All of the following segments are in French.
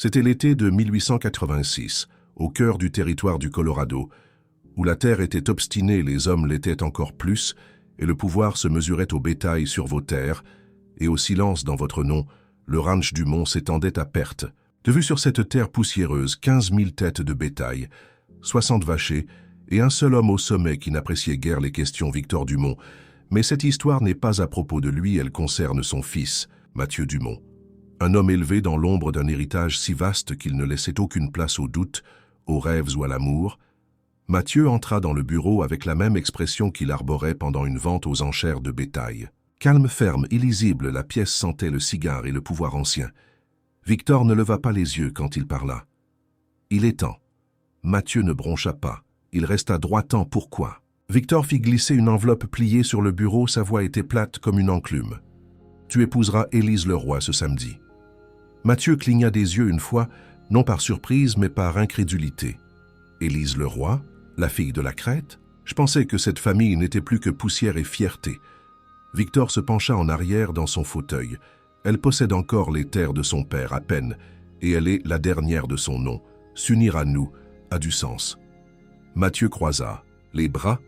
C'était l'été de 1886, au cœur du territoire du Colorado, où la terre était obstinée, les hommes l'étaient encore plus, et le pouvoir se mesurait au bétail sur vos terres, et au silence dans votre nom, le ranch Dumont s'étendait à perte. De vue sur cette terre poussiéreuse, 15 000 têtes de bétail, 60 vachers, et un seul homme au sommet qui n'appréciait guère les questions, Victor Dumont. Mais cette histoire n'est pas à propos de lui, elle concerne son fils, Mathieu Dumont. Un homme élevé dans l'ombre d'un héritage si vaste qu'il ne laissait aucune place aux doutes, aux rêves ou à l'amour. Mathieu entra dans le bureau avec la même expression qu'il arborait pendant une vente aux enchères de bétail. Calme, ferme, illisible, la pièce sentait le cigare et le pouvoir ancien. Victor ne leva pas les yeux quand il parla. Il est temps. Mathieu ne broncha pas. Il resta droitant. Pourquoi? Victor fit glisser une enveloppe pliée sur le bureau, sa voix était plate comme une enclume. Tu épouseras Élise Leroy ce samedi. Mathieu cligna des yeux une fois, non par surprise, mais par incrédulité. Élise Leroy, la fille de la Crète? Je pensais que cette famille n'était plus que poussière et fierté. Victor se pencha en arrière dans son fauteuil. Elle possède encore les terres de son père, à peine, et elle est la dernière de son nom. S'unir à nous a du sens. Mathieu croisa les bras.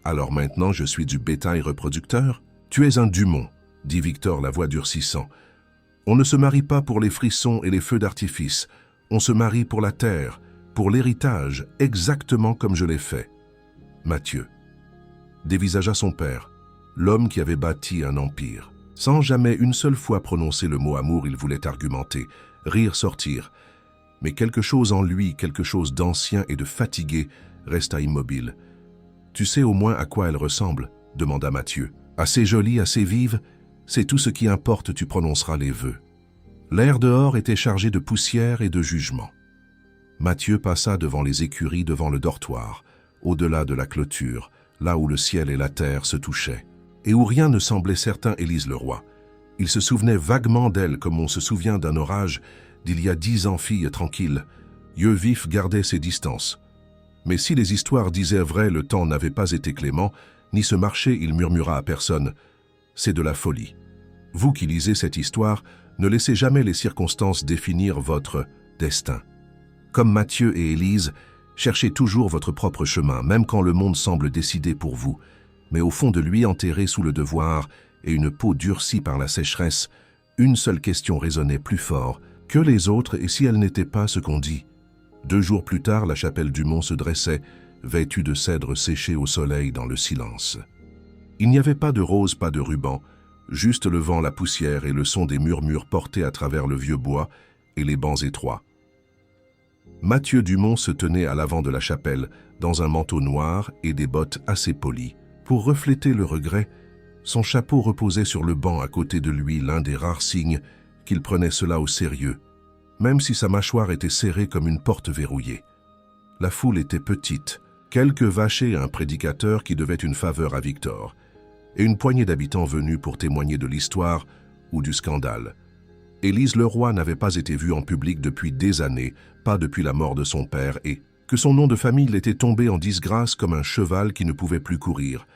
Alors maintenant je suis du bétail reproducteur? Tu es un Dumont, dit Victor, la voix durcissant. On ne se marie pas pour les frissons et les feux d'artifice. On se marie pour la terre, pour l'héritage, exactement comme je l'ai fait. Mathieu dévisagea son père, l'homme qui avait bâti un empire. Sans jamais une seule fois prononcer le mot amour, il voulait argumenter, rire, sortir. Mais quelque chose en lui, quelque chose d'ancien et de fatigué, resta immobile. « Tu sais au moins à quoi elle ressemble ?» demanda Mathieu. « Assez jolie, assez vive, c'est tout ce qui importe, tu prononceras les vœux. » L'air dehors était chargé de poussière et de jugement. Mathieu passa devant les écuries, devant le dortoir, au-delà de la clôture, là où le ciel et la terre se touchaient, et où rien ne semblait certain. Élise Leroy. Il se souvenait vaguement d'elle comme on se souvient d'un orage d'il y a 10 ans, fille tranquille. Yeux vifs gardaient ses distances. Mais si les histoires disaient vrai, le temps n'avait pas été clément, ni ce marché, il murmura à personne. C'est de la folie. Vous qui lisez cette histoire, ne laissez jamais les circonstances définir votre destin. Comme Mathieu et Élise, cherchez toujours votre propre chemin, même quand le monde semble décidé pour vous. Mais au fond de lui, enterré sous le devoir et une peau durcie par la sécheresse, une seule question résonnait plus fort que les autres, et si elle n'était pas ce qu'on dit? 2 jours plus tard, la chapelle Dumont se dressait, vêtue de cèdres séchés au soleil dans le silence. Il n'y avait pas de rose, pas de ruban, juste le vent, la poussière et le son des murmures portés à travers le vieux bois et les bancs étroits. Mathieu Dumont se tenait à l'avant de la chapelle, dans un manteau noir et des bottes assez polies. Pour refléter le regret, son chapeau reposait sur le banc à côté de lui, l'un des rares signes qu'il prenait cela au sérieux, même si sa mâchoire était serrée comme une porte verrouillée. La foule était petite, quelques vachers et un prédicateur qui devait une faveur à Victor, et une poignée d'habitants venus pour témoigner de l'histoire ou du scandale. Élise Leroy n'avait pas été vue en public depuis des années, pas depuis la mort de son père, et que son nom de famille l'était tombé en disgrâce comme un cheval qui ne pouvait plus courir.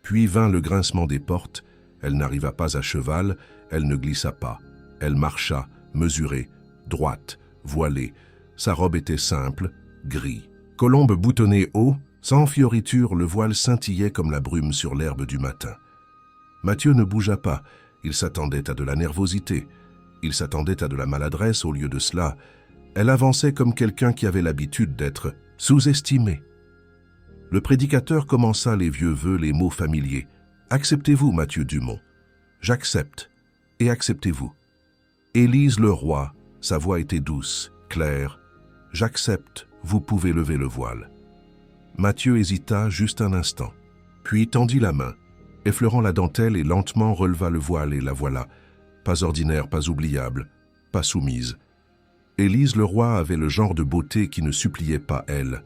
Puis vint le grincement des portes, elle n'arriva pas à cheval, elle ne glissa pas. Elle marcha, mesurée, droite, voilée. Sa robe était simple, gris. Colombe boutonnée haut, sans fioriture, le voile scintillait comme la brume sur l'herbe du matin. Mathieu ne bougea pas, il s'attendait à de la nervosité. Il s'attendait à de la maladresse. Au lieu de cela, elle avançait comme quelqu'un qui avait l'habitude d'être sous-estimé. Le prédicateur commença les vieux vœux, les mots familiers. « Acceptez-vous, Mathieu Dumont ?»« J'accepte. Et acceptez-vous. » Élise Leroy, sa voix était douce, claire. « J'accepte, vous pouvez lever le voile. » Mathieu hésita juste un instant, puis tendit la main, effleurant la dentelle et lentement releva le voile et la voilà. Pas ordinaire, pas oubliable, pas soumise. Élise Leroy avait le genre de beauté qui ne suppliait pas elle.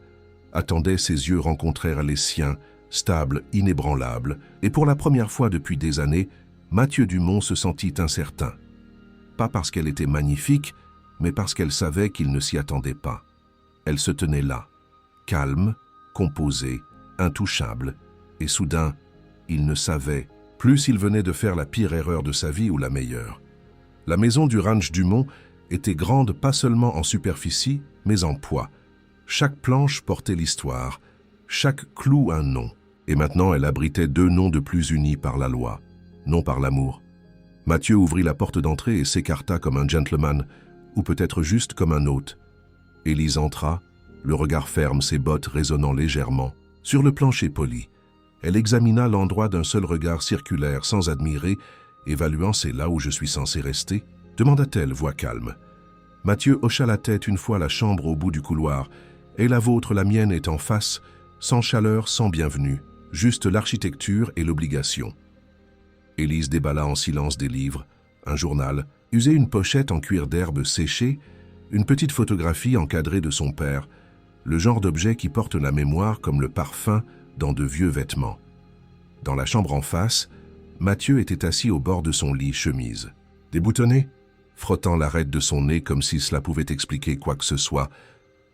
Attendait, ses yeux rencontrèrent les siens, stables, inébranlables, et pour la première fois depuis des années, Mathieu Dumont se sentit incertain. Pas parce qu'elle était magnifique, mais parce qu'elle savait qu'il ne s'y attendait pas. Elle se tenait là, calme, composée, intouchable, et soudain, il ne savait plus s'il venait de faire la pire erreur de sa vie ou la meilleure. La maison du ranch Dumont était grande pas seulement en superficie, mais en poids. Chaque planche portait l'histoire, chaque clou un nom. Et maintenant elle abritait 2 noms de plus unis par la loi, non par l'amour. Mathieu ouvrit la porte d'entrée et s'écarta comme un gentleman, ou peut-être juste comme un hôte. Élise entra, le regard ferme, ses bottes résonnant légèrement. Sur le plancher poli, elle examina l'endroit d'un seul regard circulaire, sans admirer, évaluant « c'est là où je suis censé rester ?» demanda-t-elle, voix calme. Mathieu hocha la tête une fois la chambre au bout du couloir, et la vôtre, la mienne, est en face, sans chaleur, sans bienvenue, juste l'architecture et l'obligation. Élise déballa en silence des livres, un journal, usait une pochette en cuir d'herbe séchée, une petite photographie encadrée de son père, le genre d'objet qui porte la mémoire comme le parfum dans de vieux vêtements. Dans la chambre en face, Mathieu était assis au bord de son lit, chemise. Déboutonné, frottant l'arête de son nez comme si cela pouvait expliquer quoi que ce soit.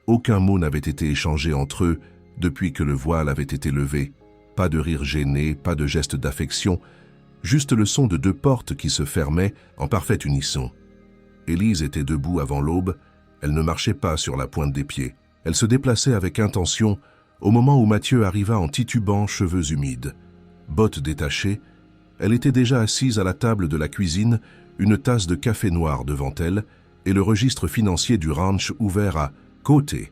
Aucun mot n'avait été échangé entre eux depuis que le voile avait été levé. Pas de rire gêné, pas de geste d'affection, juste le son de 2 portes qui se fermaient en parfait unisson. Élise était debout avant l'aube, elle ne marchait pas sur la pointe des pieds. Elle se déplaçait avec intention au moment où Mathieu arriva en titubant, cheveux humides. Bottes détachées, elle était déjà assise à la table de la cuisine, une tasse de café noir devant elle et le registre financier du ranch ouvert à côté.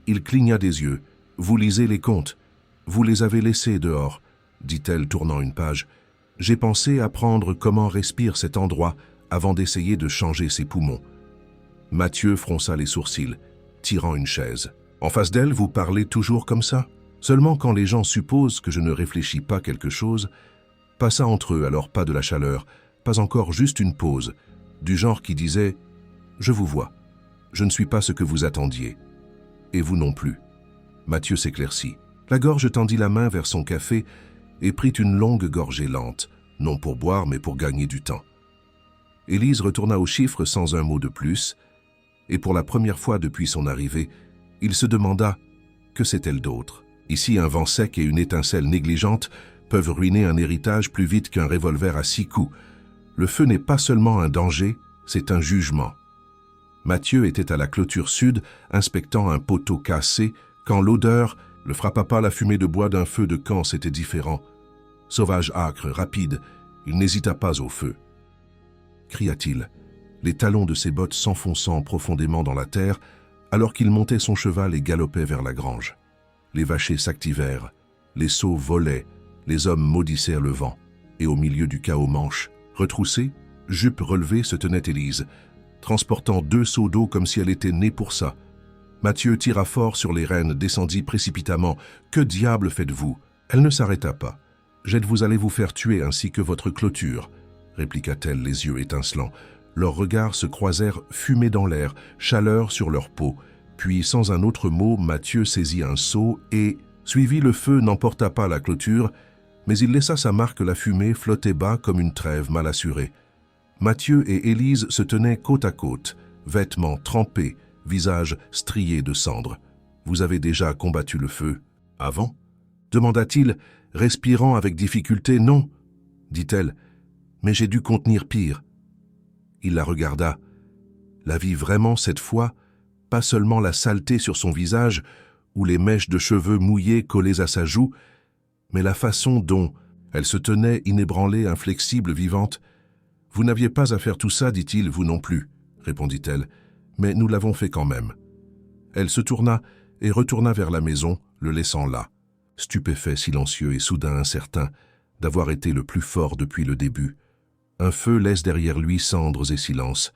Il cligna des yeux. « Vous lisez les comptes. Vous les avez laissés dehors, » dit-elle tournant une page. « J'ai pensé apprendre comment respire cet endroit avant d'essayer de changer ses poumons. » Mathieu fronça les sourcils, tirant une chaise. « En face d'elle, vous parlez toujours comme ça? Seulement quand les gens supposent que je ne réfléchis pas quelque chose, pas ça entre eux, alors pas de la chaleur, pas encore juste une pause, du genre qui disait « Je vous vois, je ne suis pas ce que vous attendiez. Et vous non plus. » Mathieu s'éclaircit. La gorge tendit la main vers son café et prit une longue gorgée lente, non pour boire mais pour gagner du temps. Élise retourna aux chiffres sans un mot de plus, et pour la première fois depuis son arrivée, il se demanda « que sait-elle d'autre ?» Ici, un vent sec et une étincelle négligente peuvent ruiner un héritage plus vite qu'un revolver à 6 coups. Le feu n'est pas seulement un danger, c'est un jugement. Mathieu était à la clôture sud, inspectant un poteau cassé, quand l'odeur le frappa pas. La fumée de bois d'un feu de camp, c'était différent. Sauvage âcre, rapide, il n'hésita pas au feu. Cria-t-il, les talons de ses bottes s'enfonçant profondément dans la terre, alors qu'il montait son cheval et galopait vers la grange. Les vachers s'activèrent, les seaux volaient, les hommes maudissaient le vent, et au milieu du chaos manche, retroussée, jupe relevée, se tenait Élise, transportant 2 seaux d'eau comme si elle était née pour ça. Mathieu tira fort sur les rênes, descendit précipitamment. « Que diable faites-vous » Elle ne s'arrêta pas. « J'aide-vous allez vous faire tuer ainsi que votre clôture » répliqua-t-elle, les yeux étincelants. Leurs regards se croisèrent, fumés dans l'air, chaleur sur leur peau. Puis, sans un autre mot, Mathieu saisit un seau et, suivi, le feu n'emporta pas la clôture, mais il laissa sa marque. La fumée flottait bas comme une trêve mal assurée. Mathieu et Élise se tenaient côte à côte, vêtements trempés, visage strié de cendres. « Vous avez déjà combattu le feu avant ?» demanda-t-il, respirant avec difficulté. « Non, » dit-elle, « mais j'ai dû contenir pire. » Il la regarda. La vit vraiment cette fois, pas seulement la saleté sur son visage ou les mèches de cheveux mouillés collées à sa joue, mais la façon dont elle se tenait inébranlée, inflexible, vivante. « Vous n'aviez pas à faire tout ça, dit-il, vous non plus, » répondit-elle. « Mais nous l'avons fait quand même. » Elle se tourna et retourna vers la maison, le laissant là, stupéfait, silencieux et soudain incertain d'avoir été le plus fort depuis le début. Un feu laisse derrière lui cendres et silence,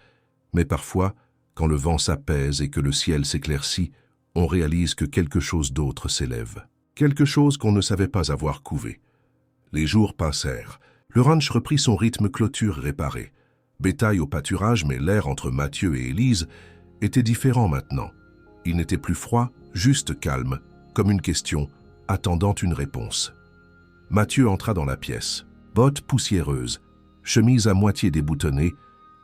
mais parfois, quand le vent s'apaise et que le ciel s'éclaircit, on réalise que quelque chose d'autre s'élève. Quelque chose qu'on ne savait pas avoir couvé. Les jours passèrent. Le ranch reprit son rythme, clôture réparée. Bétail au pâturage, mais l'air entre Mathieu et Élise était différent maintenant. Il n'était plus froid, juste calme, comme une question, attendant une réponse. Mathieu entra dans la pièce. Bottes poussiéreuses, chemise à moitié déboutonnée,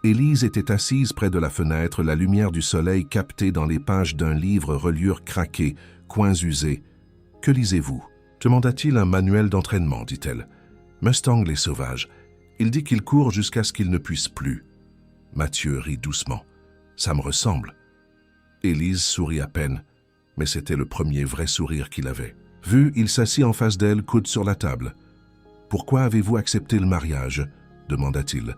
Élise était assise près de la fenêtre, la lumière du soleil captée dans les pages d'un livre, reliure craquée, coins usés. « Que lisez-vous » demanda-t-il. « Un manuel d'entraînement, dit-elle. Mustang les sauvages. Il dit qu'il court jusqu'à ce qu'il ne puisse plus. » Mathieu rit doucement. « Ça me ressemble. Élise sourit à peine, mais c'était le premier vrai sourire qu'il avait. Vu, il s'assit en face d'elle, coude sur la table. « Pourquoi avez-vous accepté le mariage ?» demanda-t-il.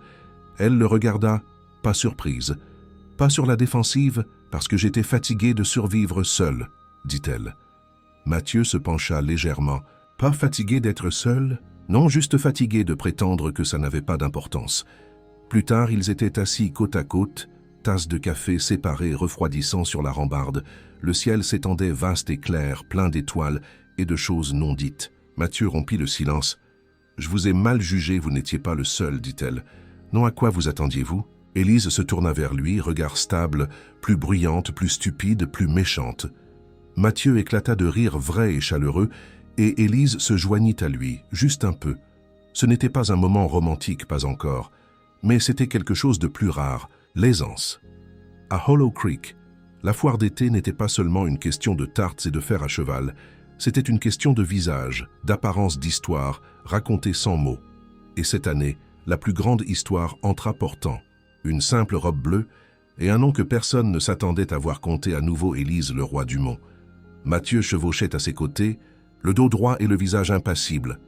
Elle le regarda, pas surprise. « Pas sur la défensive, parce que j'étais fatiguée de survivre seule, » dit-elle. Mathieu se pencha légèrement. « Pas fatigué d'être seul ? Non, juste fatigué de prétendre que ça n'avait pas d'importance. » Plus tard, ils étaient assis côte à côte, tasses de café séparées refroidissant sur la rambarde. Le ciel s'étendait vaste et clair, plein d'étoiles et de choses non dites. Mathieu rompit le silence. « Je vous ai mal jugé, vous n'étiez pas le seul, dit-elle. Non, à quoi vous attendiez-vous » Élise se tourna vers lui, regard stable, plus bruyante, plus stupide, plus méchante. Mathieu éclata de rire vrai et chaleureux, et Élise se joignit à lui, juste un peu. Ce n'était pas un moment romantique, pas encore, mais c'était quelque chose de plus rare, l'aisance. À Hollow Creek, la foire d'été n'était pas seulement une question de tartes et de fer à cheval, c'était une question de visage, d'apparence d'histoire, racontée sans mots. Et cette année, la plus grande histoire entra portant une simple robe bleue et un nom que personne ne s'attendait à voir compter à nouveau Élise le roi du Mont. Mathieu chevauchait à ses côtés, le dos droit et le visage impassible.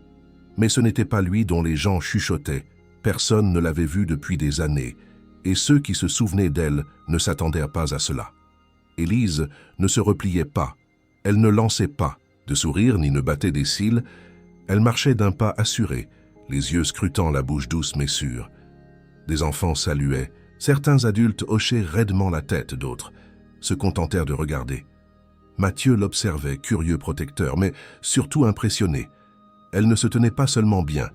Mais ce n'était pas lui dont les gens chuchotaient, personne ne l'avait vu depuis des années, et ceux qui se souvenaient d'elle ne s'attendaient pas à cela. Élise ne se repliait pas, elle ne lançait pas de sourire ni ne battait des cils, elle marchait d'un pas assuré, les yeux scrutant la bouche douce mais sûre. Des enfants saluaient, certains adultes hochaient raidement la tête, d'autres se contentèrent de regarder. Mathieu l'observait, curieux protecteur, mais surtout impressionné. Elle ne se tenait pas seulement bien,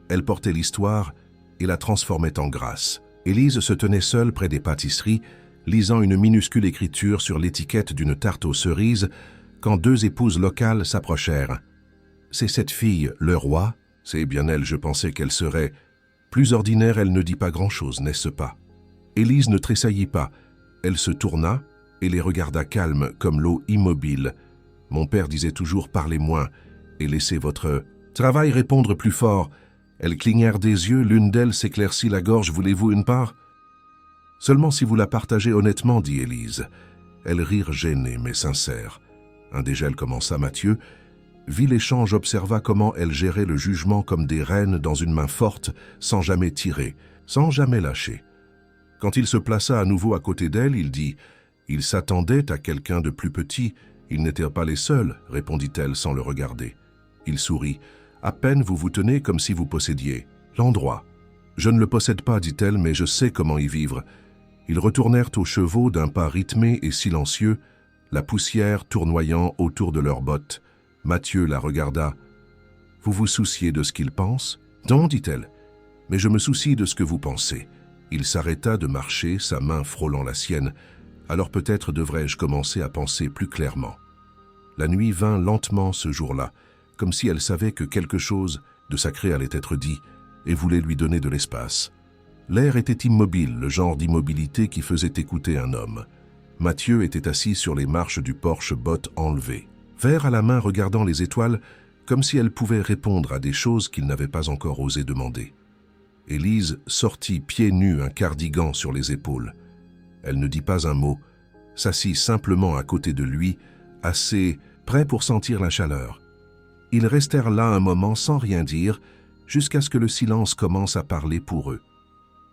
elle portait l'histoire et la transformait en grâce. Élise se tenait seule près des pâtisseries, lisant une minuscule écriture sur l'étiquette d'une tarte aux cerises, quand deux épouses locales s'approchèrent. « C'est cette fille, le roi ?» C'est bien elle, je pensais qu'elle serait. Plus ordinaire, elle ne dit pas grand-chose, n'est-ce pas? Élise ne tressaillit pas. Elle se tourna et les regarda calme, comme l'eau immobile. Mon père disait toujours « parlez moins » et laissez votre travail répondre plus fort. Elles clignèrent des yeux, l'une d'elles s'éclaircit la gorge. « Voulez-vous une part ?»« Seulement si vous la partagez honnêtement, » dit Élise. Elles rirent gênées mais sincères. Un dégel commença. Mathieu vit l'échange, observa comment elles géraient le jugement comme des reines dans une main forte, sans jamais tirer, sans jamais lâcher. Quand il se plaça à nouveau à côté d'elle, il dit « Il s'attendait à quelqu'un de plus petit, ils n'étaient pas les seuls, répondit-elle sans le regarder. Il sourit. À peine vous vous tenez comme si vous possédiez l'endroit. Je ne le possède pas, dit-elle, mais je sais comment y vivre. Ils retournèrent aux chevaux d'un pas rythmé et silencieux, la poussière tournoyant autour de leurs bottes. Mathieu la regarda. « Vous vous souciez de ce qu'ils pensent ?»« Non, dit-elle, mais je me soucie de ce que vous pensez. » Il s'arrêta de marcher, sa main frôlant la sienne. « Alors peut-être devrais-je commencer à penser plus clairement. » La nuit vint lentement ce jour-là, comme si elle savait que quelque chose de sacré allait être dit et voulait lui donner de l'espace. L'air était immobile, le genre d'immobilité qui faisait écouter un homme. Mathieu était assis sur les marches du porche, bottes enlevées, verre à la main regardant les étoiles, comme si elle pouvait répondre à des choses qu'il n'avait pas encore osé demander. Élise sortit pieds nus, un cardigan sur les épaules. Elle ne dit pas un mot, s'assit simplement à côté de lui, assez près pour sentir la chaleur. Ils restèrent là un moment sans rien dire, jusqu'à ce que le silence commence à parler pour eux.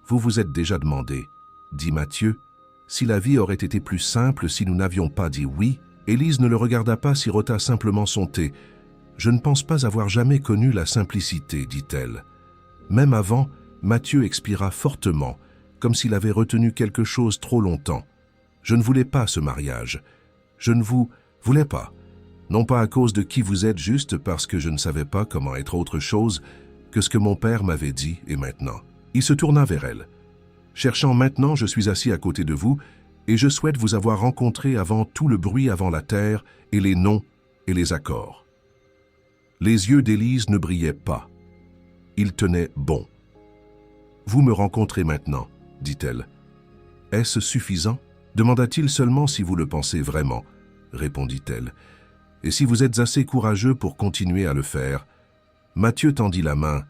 « Vous vous êtes déjà demandé, » dit Mathieu, « si la vie aurait été plus simple si nous n'avions pas dit oui ?» Élise ne le regarda pas, sirota simplement son thé. « Je ne pense pas avoir jamais connu la simplicité, dit-elle. » Même avant, Mathieu expira fortement, comme s'il avait retenu quelque chose trop longtemps. « Je ne voulais pas ce mariage. Je ne vous voulais pas. Non pas à cause de qui vous êtes, juste parce que je ne savais pas comment être autre chose que ce que mon père m'avait dit et maintenant. » Il se tourna vers elle. « Cherchant maintenant, je suis assis à côté de vous, et je souhaite vous avoir rencontré avant tout le bruit avant la terre et les noms et les accords. » Les yeux d'Élise ne brillaient pas. Ils tenaient bon. « Vous me rencontrez maintenant, » dit-elle. « Est-ce suffisant ?» demanda-t-il. « Seulement si vous le pensez vraiment, » répondit-elle. « Et si vous êtes assez courageux pour continuer à le faire. » Mathieu tendit la main,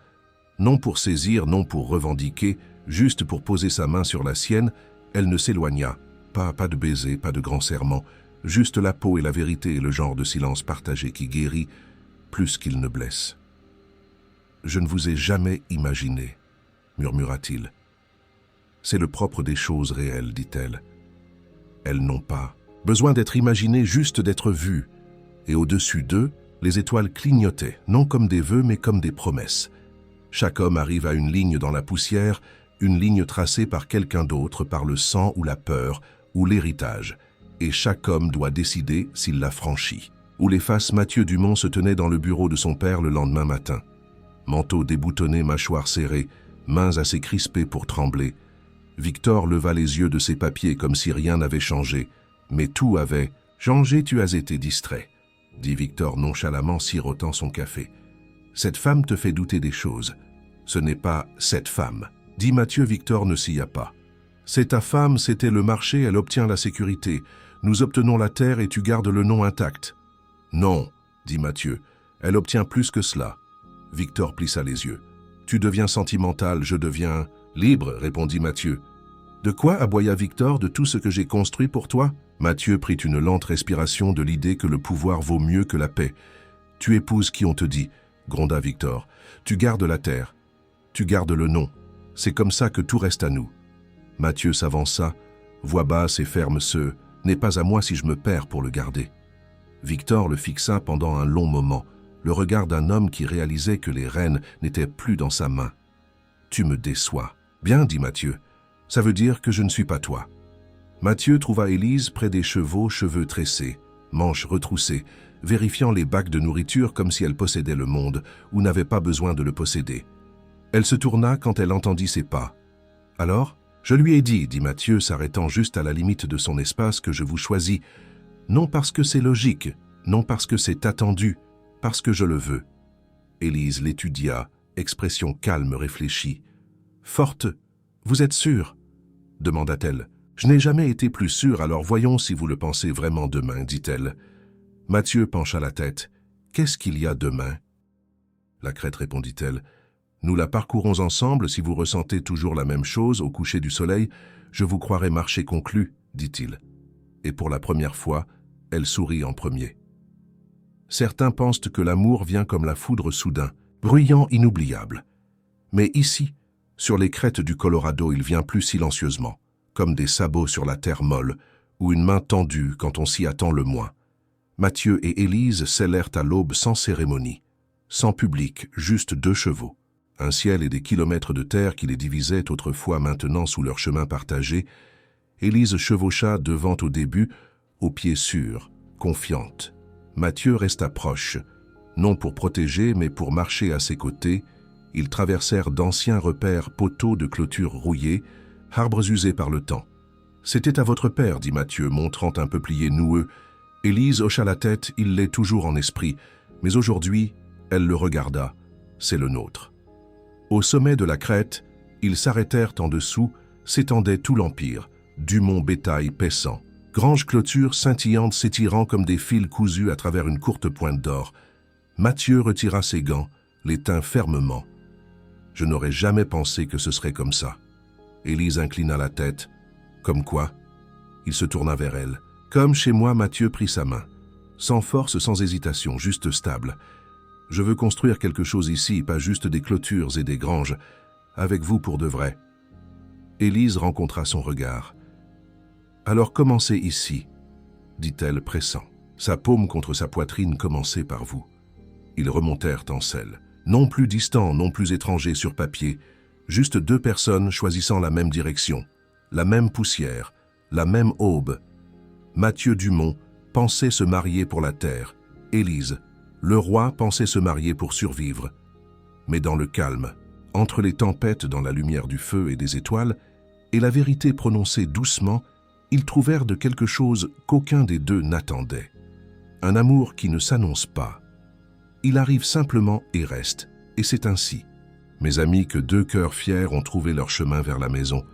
non pour saisir, non pour revendiquer, juste pour poser sa main sur la sienne. Elle ne s'éloigna. pas de baiser, pas de grands serments, juste la peau et la vérité et le genre de silence partagé qui guérit plus qu'il ne blesse. « Je ne vous ai jamais imaginé, murmura-t-il. « C'est le propre des choses réelles, dit-elle. Elles n'ont pas besoin d'être imaginées, juste d'être vues. Et au-dessus d'eux, les étoiles clignotaient, non comme des vœux, mais comme des promesses. Chaque homme arrive à une ligne dans la poussière, une ligne tracée par quelqu'un d'autre, par le sang ou la peur, ou l'héritage. Et chaque homme doit décider s'il la franchit. » Où les faces Mathieu Dumont se tenait dans le bureau de son père le lendemain matin. Manteau déboutonné, mâchoire serrée, mains assez crispées pour trembler. Victor leva les yeux de ses papiers comme si rien n'avait changé. Mais tout avait changé, tu as été distrait, dit Victor nonchalamment, sirotant son café. Cette femme te fait douter des choses. Ce n'est pas cette femme, dit Mathieu. Victor ne s'y a pas. C'est ta femme, c'était le marché, elle obtient la sécurité. Nous obtenons la terre et tu gardes le nom intact. Non, dit Mathieu, elle obtient plus que cela. Victor plissa les yeux. Tu deviens sentimental, je deviens libre, répondit Mathieu. De quoi, aboya Victor, de tout ce que j'ai construit pour toi? Mathieu prit une lente respiration de l'idée que le pouvoir vaut mieux que la paix. Tu épouses qui on te dit, gronda Victor. Tu gardes la terre, tu gardes le nom. C'est comme ça que tout reste à nous. Mathieu s'avança, voix basse et ferme ce « n'est pas à moi si je me perds pour le garder ». Victor le fixa pendant un long moment, le regard d'un homme qui réalisait que les rênes n'étaient plus dans sa main. « Tu me déçois. »« Bien, dit Mathieu. Ça veut dire que je ne suis pas toi. » Mathieu trouva Élise près des chevaux, cheveux tressés, manches retroussées, vérifiant les bacs de nourriture comme si elle possédait le monde ou n'avait pas besoin de le posséder. Elle se tourna quand elle entendit ses pas. « Alors, je lui ai dit, dit Mathieu, s'arrêtant juste à la limite de son espace, que je vous choisis. Non parce que c'est logique, non parce que c'est attendu, parce que je le veux. » Élise l'étudia, expression calme, réfléchie. « Forte, vous êtes sûre ?» demanda-t-elle. « Je n'ai jamais été plus sûre, alors voyons si vous le pensez vraiment demain, dit-elle. » Mathieu pencha la tête. « Qu'est-ce qu'il y a demain ?» La crête répondit-elle. « Nous la parcourons ensemble, si vous ressentez toujours la même chose au coucher du soleil, je vous croirai marché conclu, dit-il. » Et pour la première fois, elle sourit en premier. Certains pensent que l'amour vient comme la foudre soudain, bruyant, inoubliable. Mais ici, sur les crêtes du Colorado, il vient plus silencieusement, comme des sabots sur la terre molle, ou une main tendue quand on s'y attend le moins. Mathieu et Élise scellèrent à l'aube sans cérémonie, sans public, juste 2 chevaux. Un ciel et des kilomètres de terre qui les divisaient autrefois maintenant sous leur chemin partagé. Élise chevaucha devant au début, aux pieds sûrs, confiante. Mathieu resta proche, non pour protéger mais pour marcher à ses côtés. Ils traversèrent d'anciens repères poteaux de clôtures rouillées, arbres usés par le temps. « C'était à votre père, dit Mathieu, montrant un peuplier noueux. Élise hocha la tête, il l'est toujours en esprit, mais aujourd'hui, elle le regarda. C'est le nôtre. » Au sommet de la crête, ils s'arrêtèrent en dessous, s'étendait tout l'empire, Dumont bétail paissant, granges clôtures scintillantes s'étirant comme des fils cousus à travers une courte pointe d'or. Mathieu retira ses gants, les tint fermement. « Je n'aurais jamais pensé que ce serait comme ça. » Élise inclina la tête. « Comme quoi ?» Il se tourna vers elle. « Comme chez moi, Mathieu prit sa main. Sans force, sans hésitation, juste stable. Je veux construire quelque chose ici, pas juste des clôtures et des granges. Avec vous pour de vrai. » Élise rencontra son regard. « Alors commencez ici, » dit-elle pressant. Sa paume contre sa poitrine commençait par vous. Ils remontèrent en selle. Non plus distants, non plus étrangers sur papier, juste 2 personnes choisissant la même direction, la même poussière, la même aube. Mathieu Dumont pensait se marier pour la terre. Élise, le roi, pensait se marier pour survivre. Mais dans le calme, entre les tempêtes dans la lumière du feu et des étoiles, et la vérité prononcée doucement, ils trouvèrent de quelque chose qu'aucun des 2 n'attendait. Un amour qui ne s'annonce pas. Il arrive simplement et reste, et c'est ainsi. Mes amis, que 2 cœurs fiers ont trouvé leur chemin vers la maison.